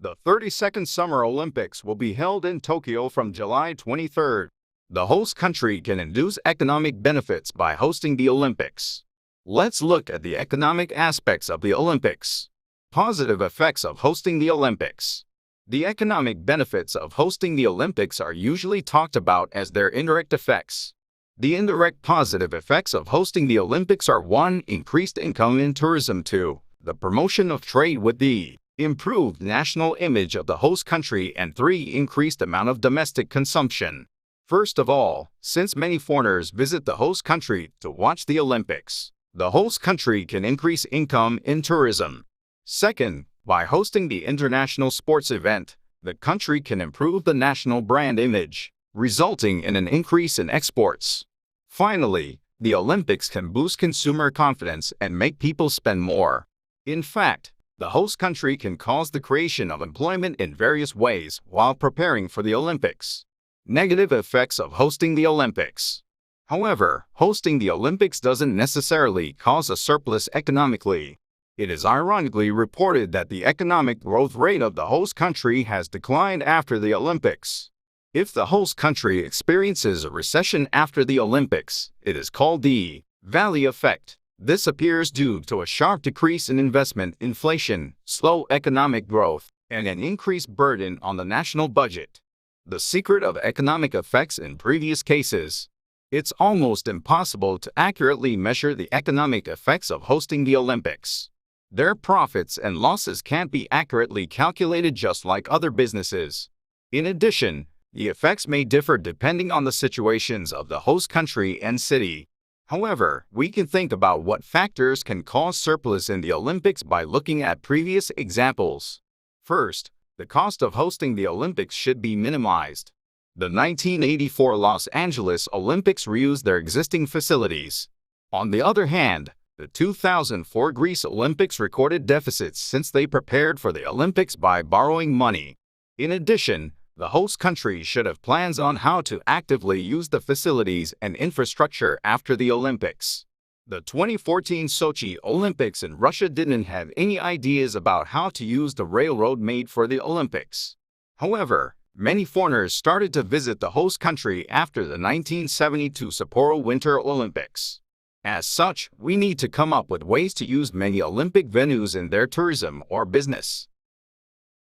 The 32nd Summer Olympics will be held in Tokyo from July 23rd. The host country can induce economic benefits by hosting the Olympics. Let's look at the economic aspects of the Olympics. Positive effects of hosting the Olympics. The economic benefits of hosting the Olympics are usually talked about as their indirect effects. The indirect positive effects of hosting the Olympics are 1. Increased income in tourism. 2. The promotion of trade with the improved national image of the host country, and 3. Increased amount of domestic consumption. First of all, since many foreigners visit the host country to watch the Olympics, the host country can increase income in tourism. Second, by hosting the international sports event, the country can improve the national brand image, resulting in an increase in exports. Finally, the Olympics can boost consumer confidence and make people spend more. In fact, the host country can cause the creation of employment in various ways while preparing for the Olympics. Negative effects of hosting the Olympics. However, hosting the Olympics doesn't necessarily cause a surplus economically. It is ironically reported that the economic growth rate of the host country has declined after the Olympics. If the host country experiences a recession after the Olympics, it is called the valley effect. This appears due to a sharp decrease in investment, inflation, slow economic growth, and an increased burden on the national budget. The secret of economic effects in previous cases. It's almost impossible to accurately measure the economic effects of hosting the Olympics. Their profits and losses can't be accurately calculated, just like other businesses. In addition, the effects may differ depending on the situations of the host country and city. However, we can think about what factors can cause surplus in the Olympics by looking at previous examples. First, the cost of hosting the Olympics should be minimized. The 1984 Los Angeles Olympics reused their existing facilities. On the other hand, the 2004 Greece Olympics recorded deficits since they prepared for the Olympics by borrowing money. In addition, the host country should have plans on how to actively use the facilities and infrastructure after the Olympics. The 2014 Sochi Olympics in Russia didn't have any ideas about how to use the railroad made for the Olympics. However, many foreigners started to visit the host country after the 1972 Sapporo Winter Olympics. As such, we need to come up with ways to use many Olympic venues in their tourism or business.